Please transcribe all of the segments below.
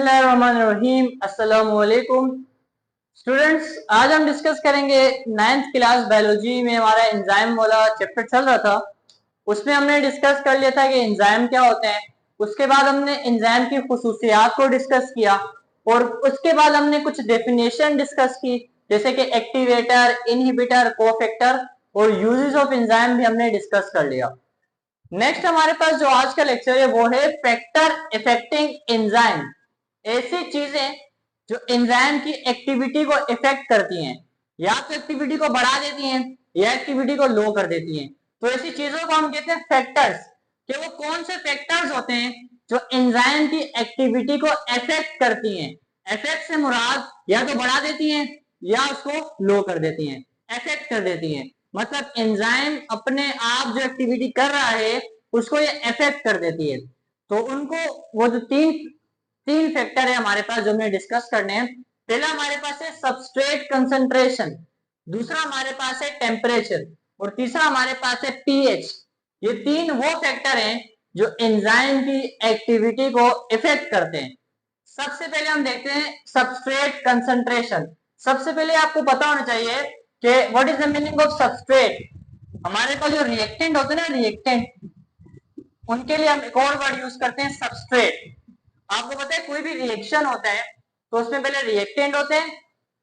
बिस्मिल्लाहिर्रहमानिर्रहीम। अस्सलामु अलैकुम स्टूडेंट्स, आज हम डिस्कस करेंगे 9th क्लास बायोलॉजी में हमारा एंजाइम वाला चैप्टर चल रहा था। उसमें हमने डिस्कस कर लिया था कि एंजाइम क्या होते हैं। उसके बाद हमने एंजाइम की खुसूसियात को डिस्कस किया और उसके बाद हमने कुछ डेफिनेशन डिस्कस की, जैसे कि एक्टिवेटर, इनहिबिटर, कोफैक्टर और यूजेस ऑफ एंजाइम भी हमने डिस्कस कर लिया। नेक्स्ट हमारे पास जो आज का लेक्चर है वो है फैक्टर इफेक्टिंग एंजाइम। ऐसी चीजें जो एंजाइम की एक्टिविटी को इफेक्ट करती हैं, या तो एक्टिविटी को बढ़ा देती हैं या एक्टिविटी को लो कर देती हैं। तो ऐसी चीजों को हम कहते हैं फैक्टर्स। कि वो कौन से फैक्टर्स होते हैं जो एंजाइम की एक्टिविटी को इफेक्ट करती हैं। इफेक्ट से मुराद या तो बढ़ा देती हैं या उसको लो कर देती हैं, इफेक्ट कर देती हैं। मतलब एंजाइम अपने आप जो एक्टिविटी कर रहा है उसको ये इफेक्ट कर देती है। तो उनको वो जो तीन फैक्टर है हमारे पास जो हमें डिस्कस करने हैं। पहला हमारे पास है सबस्ट्रेट कंसंट्रेशन, दूसरा हमारे पास है टेम्परेचर और तीसरा हमारे पास है पीएच। ये तीन वो फैक्टर हैं जो एंजाइम की एक्टिविटी को इफेक्ट करते हैं। सबसे पहले हम देखते हैं सबस्ट्रेट कंसंट्रेशन। सबसे पहले आपको पता होना चाहिए कि what is the meaning of substrate. हमारे पास जो रिएक्टेंट होते हैं ना, रिएक्टेंट, उनके लिए हम एक और वर्ड यूज करते हैं सबस्ट्रेट। आपको पता है कोई भी रिएक्शन होता है तो उसमें पहले रिएक्टेंट होते हैं,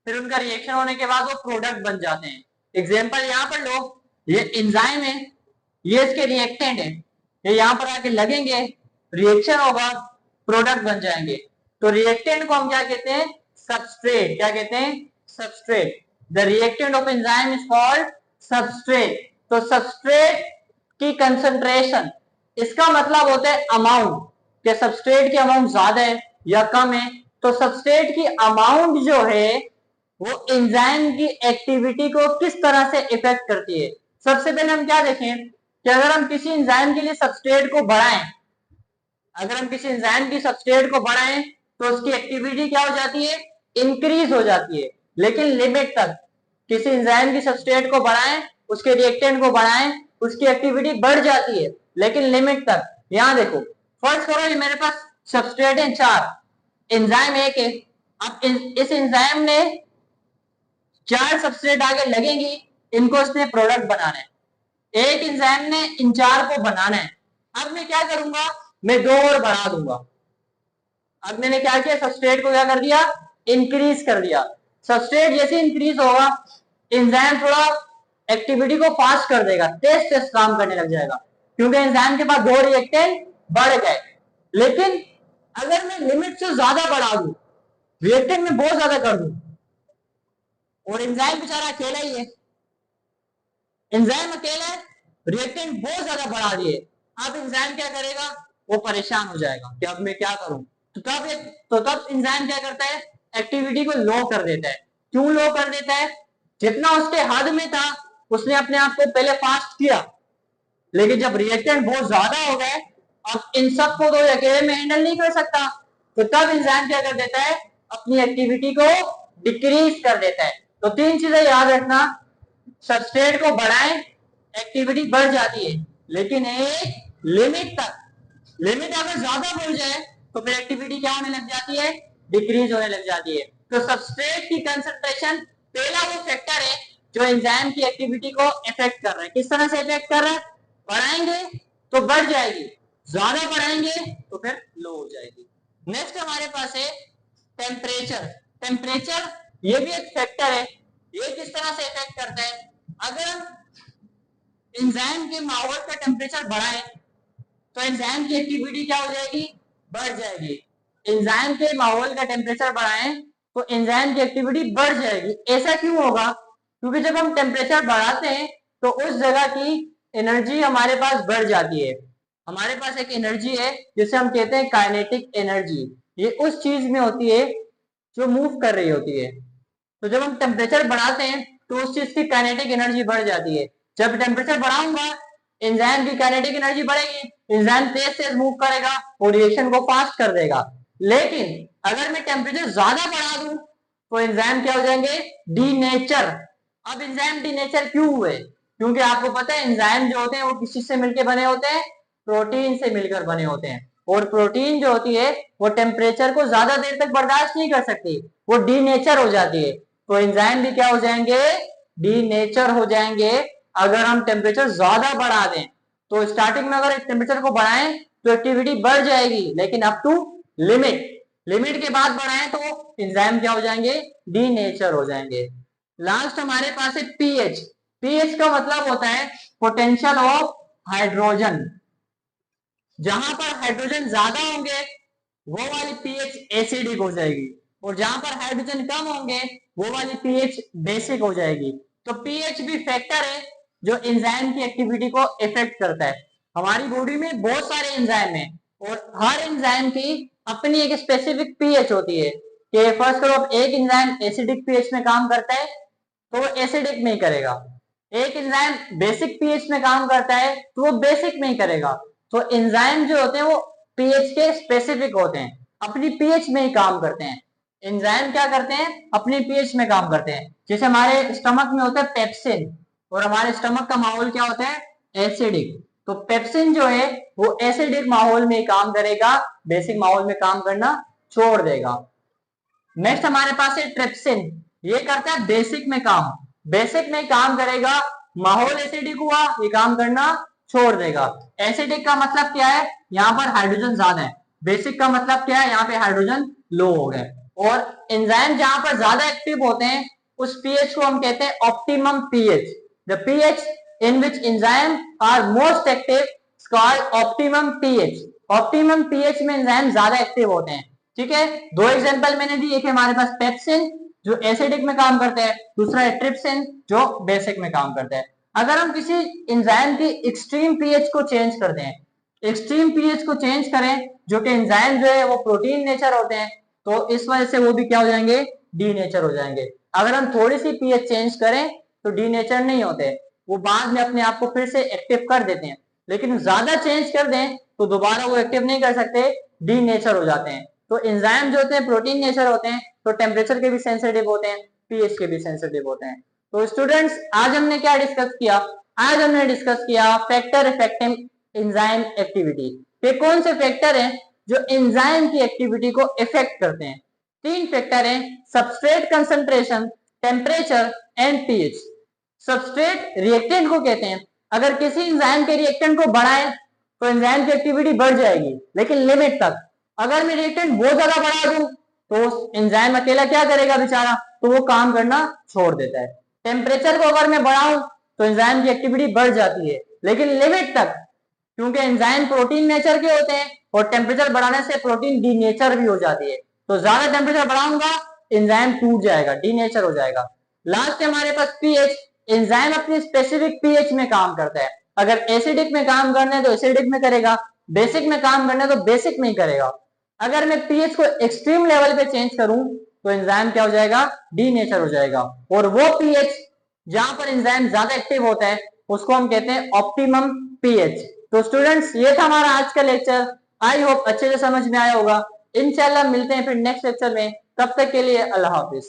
फिर उनका रिएक्शन होने के बाद वो प्रोडक्ट बन जाते हैं। एग्जांपल यहाँ पर लो, ये एंजाइम है, ये इसके रिएक्टेंट है, ये यहाँ पर आके लगेंगे, रिएक्शन होगा, प्रोडक्ट बन जाएंगे। तो रिएक्टेंट को हम क्या कहते हैं? सबस्ट्रेट। क्या कहते हैं? Substrate. The reactant of enzyme is called substrate. तो सबस्ट्रेट की कंसंट्रेशन, इसका मतलब होता है अमाउंट, कि सबस्ट्रेट की अमाउंट ज्यादा है या कम है। तो सबस्ट्रेट की अमाउंट जो है वो एंजाइम की एक्टिविटी को किस तरह से इफेक्ट करती है। सबसे पहले हम क्या देखें कि अगर हम किसी एंजाइम के लिए सबस्ट्रेट को बढ़ाएं, अगर हम किसी एंजाइम की सबस्ट्रेट को बढ़ाएं तो उसकी एक्टिविटी क्या हो जाती है? इंक्रीज हो जाती है, लेकिन लिमिट तक। किसी एंजाइम की सबस्ट्रेट को बढ़ाएं, उसके रिएक्टेंट को बढ़ाएं, उसकी एक्टिविटी बढ़ जाती है लेकिन लिमिट तक। यहां देखो, फर्स्ट करो, ये मेरे पास सबस्ट्रेट है 4, एंजाइम 1 है। अब इस एंजाइम ने 4 सबस्ट्रेट आगे लगेंगी, इनको इसने प्रोडक्ट बनाना है। एक एंजाइम ने इन 4 को बनाना है। अब मैं क्या करूंगा? मैं 2 और बढ़ा दूंगा। अब मैंने क्या किया? सबस्ट्रेट को क्या कर दिया? इंक्रीज कर दिया। सबस्ट्रेट जैसे इंक्रीज होगा, एंजाइम थोड़ा एक्टिविटी को फास्ट कर देगा, तेज तेज काम करने लग जाएगा, क्योंकि एंजाइम के पास 2 रिएक्टेंट बढ़ गए। लेकिन अगर मैं लिमिट से ज्यादा बढ़ा दूं, रिएक्टेंट में बहुत ज्यादा कर दूं, और एंजाइम बेचारा अकेला ही है, एंजाइम अकेला है, रिएक्टेंट बहुत ज्यादा बढ़ा दिए, अब एंजाइम क्या करेगा? वो परेशान हो जाएगा कि अब मैं क्या करूं। तब एंजाइम क्या करता है? एक्टिविटी को लो कर देता है। क्यों लो कर देता है? जितना उसके हद में था उसने अपने आप को पहले फास्ट किया, लेकिन जब रिएक्टेंट बहुत ज्यादा हो गए, अब इन सबको तो अकेले में हैंडल नहीं कर सकता, तो तब एंजाइम क्या कर देता है? अपनी एक्टिविटी को डिक्रीज कर देता है। तो 3 चीजें याद रखना, सबस्ट्रेट को बढ़ाएं, एक्टिविटी बढ़ जाती है, लेकिन एक लिमिट तक। लिमिट अगर ज्यादा बढ़ जाए तो फिर एक्टिविटी क्या होने लग जाती है? डिक्रीज होने लग जाती है। तो सबस्ट्रेट की कंसंट्रेशन पहला वो फैक्टर है जो एंजाइम की एक्टिविटी को इफेक्ट कर रहा है। किस तरह से इफेक्ट कर रहा है? बढ़ाएंगे तो बढ़ जाएगी, ज्यादा बढ़ाएंगे तो फिर लो हो जाएगी। नेक्स्ट हमारे पास है टेम्परेचर। टेम्परेचर ये भी एक फैक्टर है। ये किस तरह से इफेक्ट करता है? अगर हम एंजाइम के माहौल का टेम्परेचर बढ़ाएं तो एंजाइम की एक्टिविटी क्या हो जाएगी? बढ़ जाएगी। एंजाइम के माहौल का टेम्परेचर बढ़ाएं तो एंजाइम की एक्टिविटी बढ़ जाएगी। ऐसा क्यों होगा? क्योंकि जब हम टेम्परेचर बढ़ाते हैं तो उस जगह की एनर्जी हमारे पास बढ़ जाती है। हमारे पास एक एनर्जी है जिसे हम कहते हैं काइनेटिक एनर्जी। ये उस चीज में होती है जो मूव कर रही होती है। तो जब हम टेम्परेचर बढ़ाते हैं तो उस चीज की काइनेटिक एनर्जी बढ़ जाती है। जब टेम्परेचर बढ़ाऊंगा, एंजाइम की काइनेटिक एनर्जी बढ़ेगी, एंजाइम तेज तेज मूव करेगा और रिएक्शन को फास्ट कर देगा। लेकिन अगर मैं टेम्परेचर ज्यादा बढ़ा दूं तो एंजाइम क्या हो जाएंगे? डीनेचर। अब एंजाइम डीनेचर क्यों हुए? क्योंकि आपको पता है एंजाइम जो होते हैं वो किस चीज से मिलकर बने होते हैं? प्रोटीन से मिलकर बने होते हैं। और प्रोटीन जो होती है वो टेम्परेचर को ज्यादा देर तक बर्दाश्त नहीं कर सकती, वो डीनेचर हो जाती है। तो एंजाइम भी क्या हो जाएंगे, डीनेचर हो जाएंगे अगर हम टेम्परेचर ज्यादा बढ़ा दें। तो स्टार्टिंग में अगर टेम्परेचर को बढ़ाएं तो एक्टिविटी बढ़ जाएगी, लेकिन अप टू लिमिट, लिमिट के बाद बढ़ाएं तो एंजाइम क्या हो जाएंगे, डीनेचर हो जाएंगे। लास्ट हमारे पास है पीएच। पीएच का मतलब होता है पोटेंशियल ऑफ हाइड्रोजन। जहां पर हाइड्रोजन ज्यादा होंगे वो वाली पीएच एसिडिक हो जाएगी, और जहां पर हाइड्रोजन कम होंगे वो वाली पीएच बेसिक हो जाएगी। तो पीएच भी फैक्टर है जो एंजाइम की एक्टिविटी को इफेक्ट करता है। हमारी बॉडी में बहुत सारे एंजाइम हैं और हर एंजाइम की अपनी एक स्पेसिफिक पीएच होती है कि फर्स्ट करो एक एंजाइम एसिडिक पीएच में काम करता है तो वो एसिडिक में ही करेगा, एक एंजाइम बेसिक पीएच में काम करता है तो वो बेसिक में ही करेगा। तो एंजाइम जो होते हैं वो पीएच के स्पेसिफिक होते हैं, अपनी पीएच में ही काम करते हैं। एंजाइम क्या करते हैं, अपनी पीएच में काम करते हैं। जैसे हमारे स्टमक में होता है पेप्सिन, और हमारे स्टमक का माहौल क्या होता है, एसिडिक। तो पेप्सिन जो है वो एसिडिक माहौल में काम करेगा, बेसिक माहौल में काम करना छोड़ देगा। नेक्स्ट हमारे पास है ट्रिप्सिन, ये करता है बेसिक में काम, बेसिक में काम करेगा, माहौल एसिडिक हुआ ये काम करना छोड़ देगा। एसिडिक का मतलब क्या है, यहाँ पर हाइड्रोजन ज्यादा है, बेसिक का मतलब क्या है, यहाँ पे हाइड्रोजन लो हो गए। और एंजाइम जहां पर ज्यादा एक्टिव होते हैं उस पीएच को हम कहते हैं optimum pH. The pH in which enzyme are most active called optimum pH. Optimum pH में एंजाइम ज्यादा एक्टिव होते हैं। ठीक है, दो एग्जांपल मैंने दी, एक है हमारे पास पेप्सिन जो एसिडिक में काम करता है, दूसरा है ट्रिप्सिन जो बेसिक में काम करता है। अगर हम किसी एंजाइम की एक्सट्रीम पीएच को चेंज कर दें, एक्सट्रीम पीएच को चेंज करें, जो कि एंजाइम जो है वो प्रोटीन नेचर होते हैं, तो इस वजह से वो भी क्या हो जाएंगे, डी नेचर हो जाएंगे। अगर हम थोड़ी सी पीएच चेंज करें तो डी नेचर नहीं होते, वो बाद में अपने आप को फिर से एक्टिव कर देते हैं, लेकिन ज्यादा चेंज कर दें तो दोबारा वो एक्टिव नहीं कर सकते, डी नेचर हो जाते हैं। तो एंजाइम जो होते हैं प्रोटीन नेचर होते हैं, तो टेम्परेचर के भी सेंसिटिव होते हैं, पीएच के भी सेंसिटिव होते हैं। तो स्टूडेंट्स आज हमने क्या डिस्कस किया, आज हमने डिस्कस किया फैक्टर इफेक्टिंग एंजाइम एक्टिविटी। ये कौन से फैक्टर हैं जो एंजाइम की एक्टिविटी को इफेक्ट करते हैं। तीन फैक्टर हैं, substrate concentration, temperature and pH. Substrate reactant को कहते हैं, अगर किसी एंजाइम के रिएक्टेंट को बढ़ाएं तो एंजाइम की एक्टिविटी बढ़ जाएगी लेकिन लिमिट तक। अगर मैं रिएक्टेंट बहुत ज्यादा बढ़ा दूं तो एंजाइम अकेला क्या करेगा बेचारा, तो वो काम करना छोड़ देता है। टेम्परेचर को अगर मैं बढ़ाऊं तो एंजाइम की एक्टिविटी बढ़ जाती है लेकिन लिमिट तक, क्योंकि एंजाइम प्रोटीन नेचर के होते हैं और टेम्परेचर बढ़ाने से प्रोटीन डीनेचर भी हो जाती है। तो ज्यादा टेम्परेचर बढ़ाऊंगा एंजाइम टूट जाएगा, डीनेचर हो जाएगा। लास्ट है हमारे पास पीएच। एंजाइम अपनी स्पेसिफिक पीएच में काम करता है, अगर एसिडिक में काम करना है तो एसिडिक में करेगा, बेसिक में काम करना है तो बेसिक में ही करेगा। अगर मैं पीएच को एक्सट्रीम लेवल पे चेंज करूं तो एंजाइम क्या हो जाएगा, डीनेचर हो जाएगा। और वो पीएच जहां पर एंजाइम ज्यादा एक्टिव होता है उसको हम कहते हैं ऑप्टिमम पीएच। तो स्टूडेंट्स ये था हमारा आज का लेक्चर, आई होप अच्छे से समझ में आया होगा। इंशाल्लाह मिलते हैं फिर नेक्स्ट लेक्चर में, तब तक के लिए अल्लाह हाफिज।